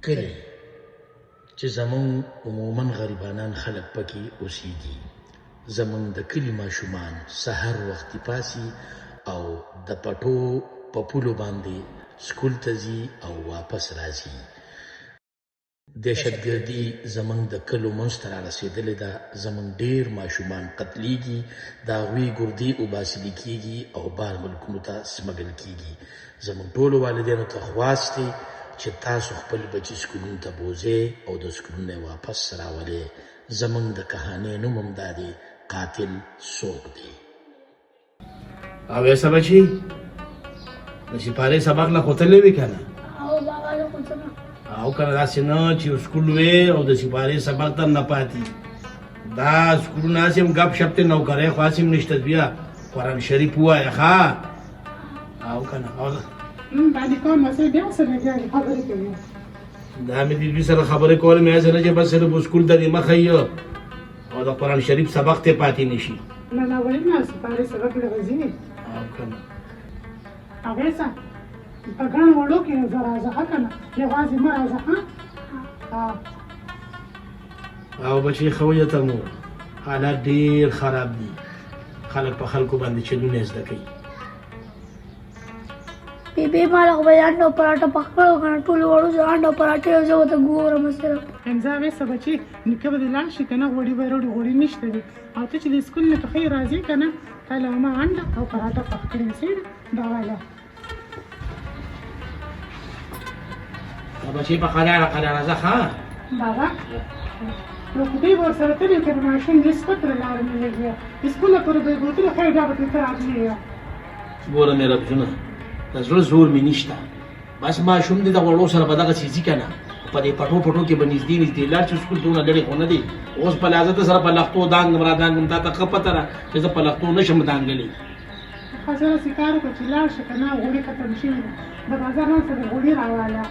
کلی چې زمون عموما غریبانان خلک پکې اوسېږي. زمون د کلی ماشومان سحر وختي پاسي او د پټو په پولو باندې سکول ته ځي او واپس راځي. دهشتګردي زمونږ د کلو منځ ته رارسېدلې ده. زمونږ ډېر ماشومان قتلیږي، د هغوی ګردې اوباسلې کېږي او بار ملکونو ته سمګل کېږي. زمونږ ټولو والدینو ته خواست دی چې تاسو خپل بچي سکولونو ته بوځئ او د سکولونو یې واپس راولئ. زمونږ د کهانۍ نوم هم دا دی، قاتل څوک دی. او ایسا بچی د سپارې سبق نه خوتلې وې که نه؟ او بابا زه خوتلم. او که نه داسې نه چې سکول وې او د سپارې سبق ته نه پاتې. دا سکولونه هسې هم ګپ شپ ته نوکرۍ خو هسې هم نشته. بیا قرآن شریف ووایه ښه او که نه. باندې کوم مسئله بیا سره خبرې کوي. دا مې د دوی سره خبرې کول مې هسې نه چې بس صرف سکول ته دې مخه یې او د قرآن شریف سبق ته پاتې نه شي. نه نه ولې نه سپارې سبق له غځي او که نه هغې څه په ګڼ وړو کې زه راځه ښه که نه یوازې مه راځه ښه. او بچې ښه ویته مو حالات ډېر خراب دي. خلک په خلکو باندې چلونه زده کوي. بیبي ما له خو انډا پراټه پخ کړو که نه ټولو وړو زه انډا پراټه یو زه ورته ګورم صرف. همزه هغې څه بچي نیکه به دې لاړ شي که نه غوړي به راوړي غوړي نشته دي او ته چې د سکول نه ټوخۍ راځې که نه تا له ما انډا او پراټه پخ کړي سي دا واله. بچې په قلاره قلاره ځه ښه. بابا نو خدای به ورسره تللی که د ماشوم دې سپک له لارې نه لګي سکوله پورې به یې بوتله ښایي دا به ترې ته راغلې یم. ګوره مې ربزونه د زړه زور مې نشته. بس ماشوم دې د غوړو سره به دغسې ځي که نه په دې پټو پټو کې به نږدې نږدې لاړ چې سکول دونه لرې خو نه دی. اوس په لحاظه ته سره په لښتو دانګم را دانګم تا ته ښه پته ده چې زه په لښتو نشم دانګلی. ښه زه داسې کار وکړه چې لاړ شه که نه غوړي ختم شوي دي د بازار نه څه د غوړي راواله.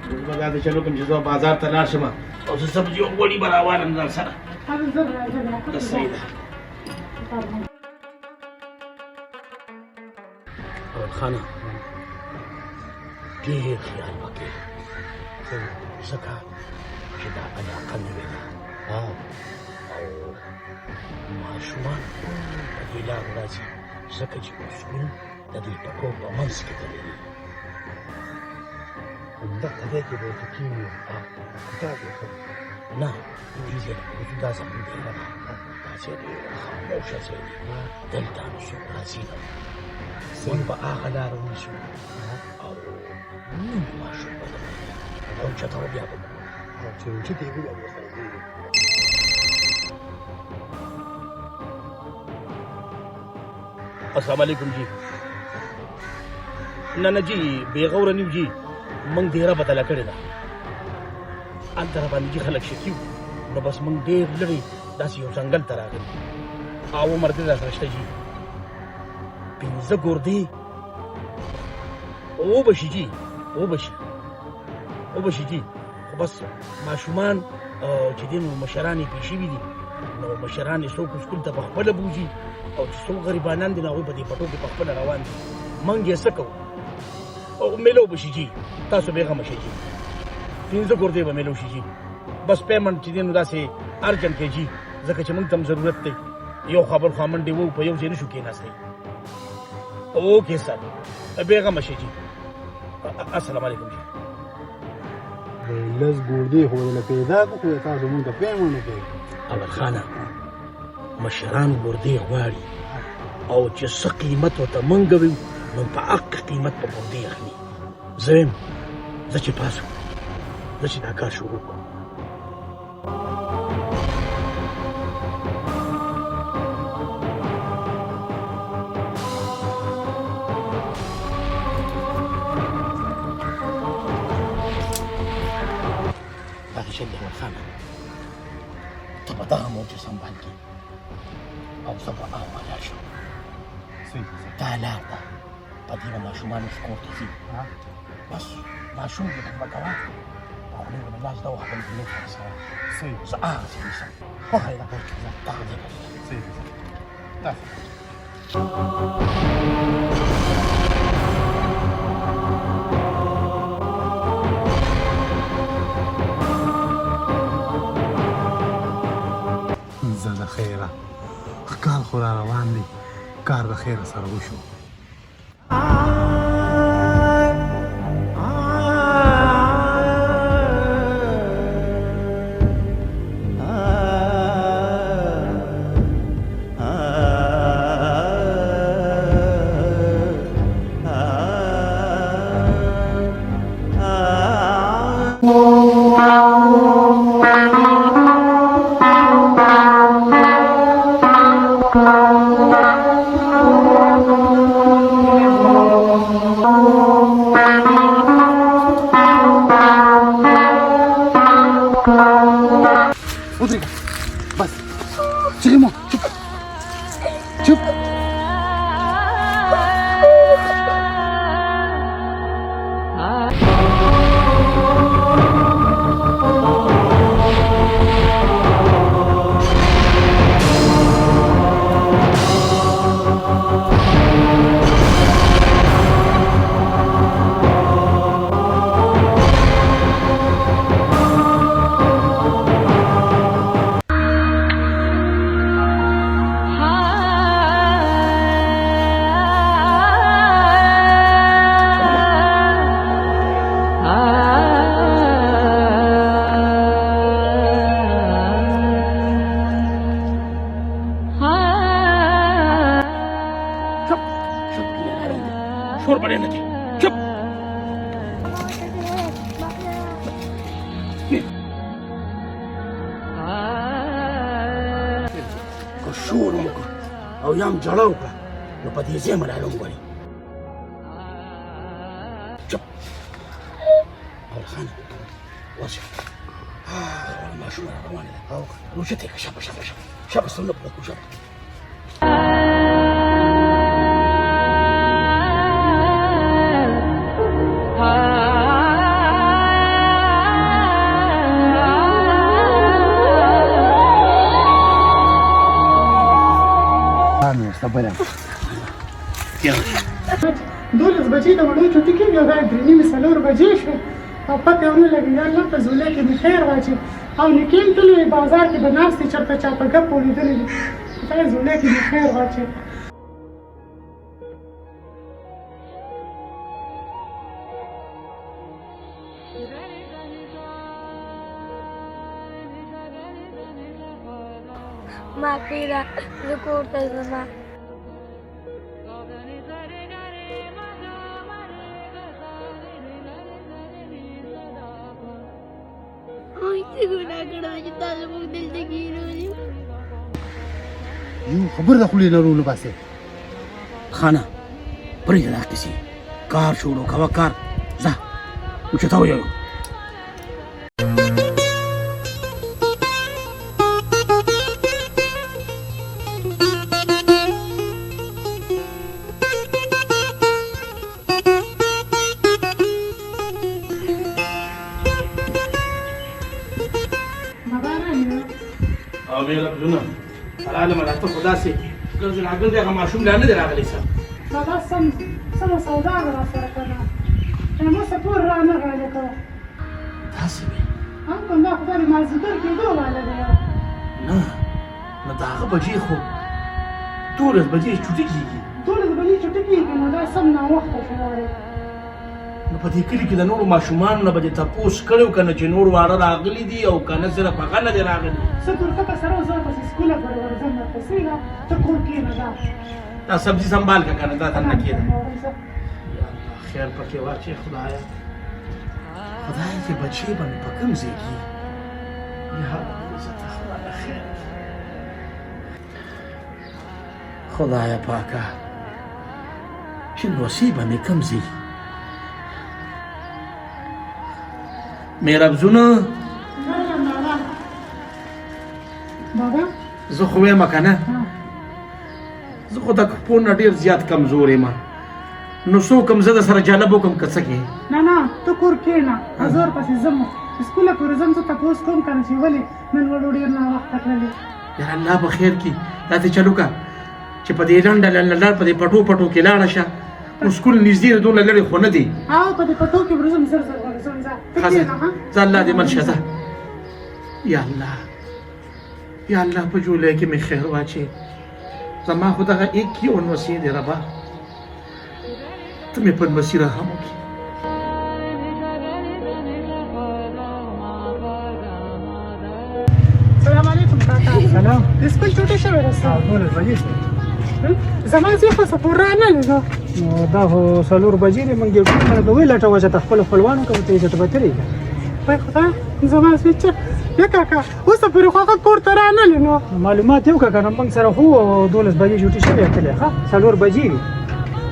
اوس به دا د چلو کوم چې زه بازار ته لاړ شم او زه سبزي او غوړي به راوالم ځان سره. هر زر راځه دا صحیح ده. خانه ډېر خیال وکړې ځکه چې دا علاقه نوې ده او ماشومان په دې لارو راځي ځکه چې سکول د دې پټو په منځ کې تللی. همدغه دی کې به ورته کېني نه انګریزي دا زموږ دیره ده. دا ځای ډېر خاموشه ځای دی. دلته نو څوک راځي نه. موږ به هغه لاره ونیسو او نوي ماشوم به او چته به بیا به چې اوچتې یې ووایو ورسره السلام علیکم جی. نه نه جی بې غوره نه یو جي موږ دیره بدله کړې ده. هلته راباندې جي خلک شکي وو نو بس موږ ډېر لرې داسې یو ځنګل ته راغلي او عمر دې راسره شته جي 15 ګردې وبشي جي وبشي جي. خو بس ماشومان چې دې نو مشران یې پېښ شوي دي نو مشران یې څوک سکول ته په خپله بوځي او چې څوک غریبانان دي نو هغوی په دې پټو کې په خپله روان دي. موږ یې څه کوو او میله وبشي جي. تاسو بېغمه شئ جي. 15 ګردې به میله وشي جي. بس پیمنټ چې دی نو داسې ارجنټ دی جي ځکه چې موږ ته هم ضرورت دی. یو خبر خوا منډې وو په یو ځای نه شو کېناستی. اوکې سر بېغمه شئ جي. السلام علیکم جي. لس ګردې خو ورله پیدا کړو خو تاسو مونږ ته پیم ونه کوئ. اولخانه مشران ګردې غواړي او چې څه قیمت ورته موږ ویو نو په حق قیمت په ګردې اخلي. زه یم زه چې پاس وم زه چې دا کار شروع کړم. شد اولخانه ته به دغه موټر سنبال کړي او زه به ولاړ شم. دا لار ده په دې به ماشومان اوس کور ته ځي. بس ماشوم دې خدمه کوه او خولې به د لاس ده وهغه به لوټ ورسوه. زه هغسې نیسم خوښه یې ده دغه ځای به خو را روان دی کار د خیر سره وشو ودرېږه بس چغې مه چپ چپ شور بڑے نہ تھے چپ که شور وکړه او یا هم جړه وکړه نو په دې ځای معلوم غواړي چپ اولخانه ورشه ماشومه را روانه ده روژه ته یې کړه شابه شابه شابه شابه سمنه پرکړو شابه خبره 12 بجې د وړو چټي کېږي او دا 3:30 بجې شوې او پته ونه لګي یا الله په زوله کې د خیر واچي او نکیم تللی بازار کې به ناستې چېرته چا په ګپ ولیدلې دي خدای زوله کې د خیر واچي ما پیرا زه کور ته ځمه څه ګناه کړې چې تاسو موږ دلته کېنولي یو خبر د خولې نه رونه باسې خانه پرېږده دا کیسې کار شروع کوه کار ځه اوچته ویایو مې لګونه حلاله ملاته خدا سي ګرځي راغل دی هغه ماشوم لا نه دی راغلی سم بابا سم سودا را سره کړه نو څه پور را نه غواړي کوه تاسو به هم کومه خبره ما زیاتر کېدو والا دی نه نو دا هغه بجې خو 12 بجې چټي کېږي 12 بجې چټي کېږي نو دا سم نه وخت شوی نو په دې کلي کې د نورو ماشومانو نه به دې تپوس کړی که نه چې نور واړه راغلي دي او که نه صرف هغه نه دی راغلی زه تورکته سره زه پسې سکوله پورې ورځم درپسې ده ته کور کښېنه دا دا سبزي سنبال که که نه دا تنه کېده خیر پکې واچې خدایه خدای چې بچې به مې په کوم ځای کېږي یا عزته خدایه خیر خدایه پاکه چې لوسې به مې کوم ځای میربزونه بابا زه خو وایم که نه زه خو د کپو نه ډېر زیات کمزور یم نو څوک هم زه د سره جالب وکړم که څه کې نه ته کور کښېنه زه ورپسې ځم سکوله پورې ځم زه تپوس کوم که نه چې ولې نن وړو ډېر ناوخته تللې یاره الله به خیر کړي دا ته چلو که چې په دې لنډه لار په دې پټو پټو کې لاړه شه نو سکول نږدې د دونه لرې خو نه دی او په دې پټو کې ورځم زر ورځم ځه الله دې مل شه ځه یا الله په جولای کې مې خیر واچې زما خو دغه ایک یو نوسې دی ربه ته مې په نوسي رحم وکړې. سلام علیکم کاکا. سلام. د سکول چوټې شوې ده ستا؟ 12 بجې شوې. زما زوی خو څه پور رانهلې نو دا خو 4 بجې دي، موږ یو ټول خلک ولټوه چې ته خپلو خپلوانو کوم ته عزت به تېرېږي. وای خدای زما زوی چې یا کاکا اوس پورې خو هغه کور ته رانهلې نو معلومات یې وکړه که نه موږ سره خو 12 بجې ډیوټي شوې تللی ښه 4 بجې وي.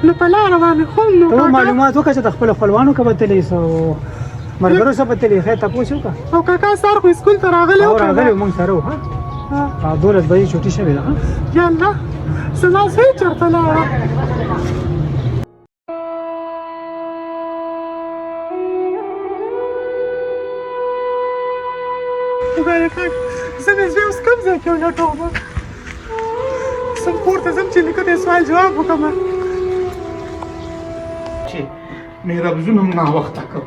نو په لاره باندې خو نو ته کاکا معلومات وکړه چې د خپلو خپلوانو که به تللی څه ملګرو سره به تللی خیر تپوس یې وکړه. او کاکا سار خو سکول ته راغلی او و که نه؟ راغلی موږ سره و ښه 12 بجې چوټي شوې ده ښه. یا الله زما زوی چېرته لاړه؟ خدایه پاک زه مې زوی اوس کوم ځای کې ولټوم؟ سم کور ته ځم چې نیکه ته سوال جواب وکړم. چې مهربزونه هم ناوخته کړ.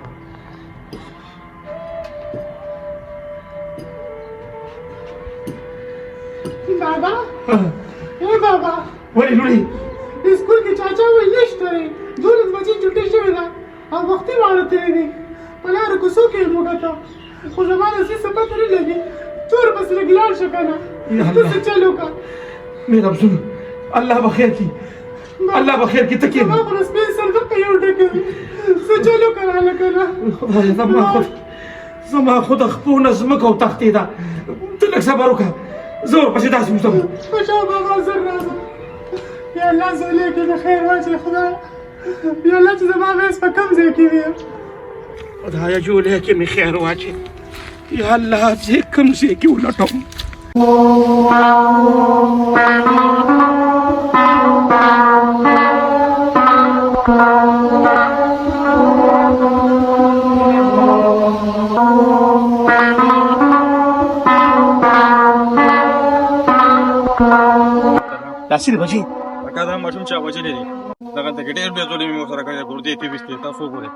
بابا ای بابا ولې لوړې سکول کې چاچا وایي نشته دی 12 بجې چوټي شوې ده او وختي واړه تللی دی په لاره کوڅو کې یې وکتل خو زما د زوی څه پته نه لګي چور پسې لږ لاړ شه که نه یا ته څه چل وکړه مهربزونه الله به خیر کړي الله به خیر کړي ته کښېنه. زما خو د سپین سرګکه یو ډکه وي څه چل وکړه هلکه نه خدایه زما خو د خپو نه ځمکه وتښتېده ته لږ صبر وکړه زه ورپسې داسې وځم. خوشا بابا زر راځه یا الله زولې کې د خیر واچوي خدای یا الله چې زما ویس په کوم ځای کې وي خدایه جولې کې مې خیر واچوي یا الله زه کوم ځای کې ولټوم. لاسي بچي اکا دا ماشوم چا وجلې دي دغه د ګډیر بیا زولې مې سره کړې ګردې تی وستې تاسو ګورئ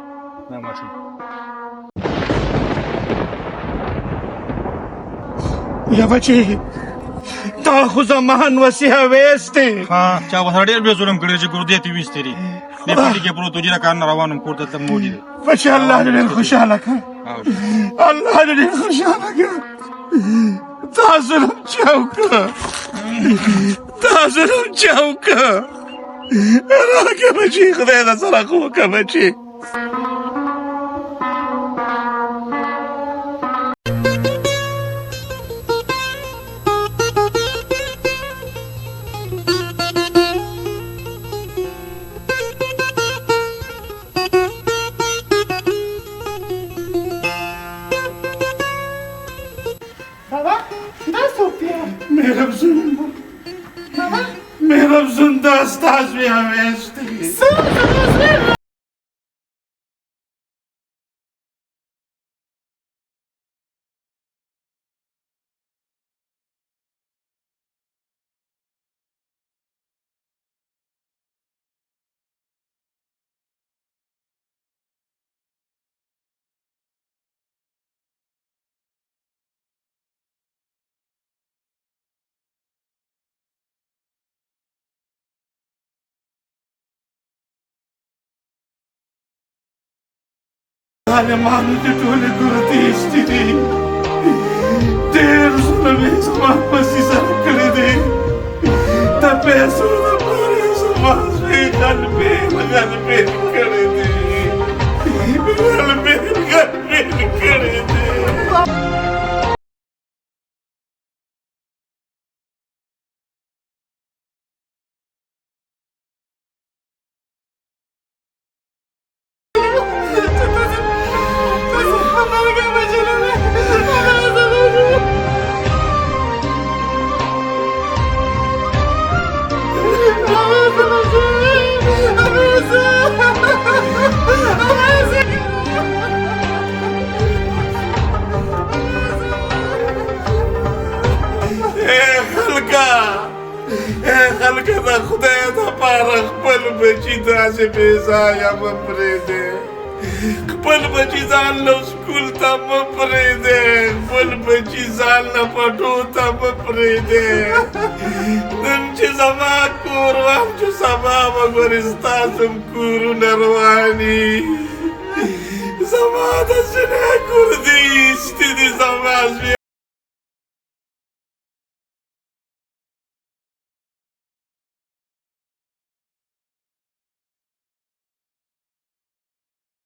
دا ماشوم یا بچې تا خو زما نوسیه ویستې. ها چا وسره ډېر بیا ظلم کړی چې ګردې تی وستې دي دې پټي کې پروت دي کار نه روانم کور ته موجي دي بچې الله دې ډېر خوشحاله کړه الله دې ډېر خوشحاله کړه. تا ظلم چا وکړه تا ظلم چا وکړه راکړه بچې خدای د سره خو وکړه بچې. بابا دا څوک دی مهربزون بابا مهربزون دا ستا زوی ویستې. څه زما زوی ظالمانو دې ټولې ګردې ایستې دي ډېر ظلم یې زما پسې سره کړی دی د پیسو دپاره یې زما زوی غلبېل کړی دی غلبېل کړی دی. خلکه د خدای دپاره خپل بچي داسې بې ځایه مه پرېږدې خپل بچي ځان له سکول ته مه پرېږدې خپل بچي ځان له پټو ته مه پرېږدې نن چې زما کور وم چې سبا به ګورې ستاسو هم کورونه رواني زما د سینې ګردې ایستې دي زما زوی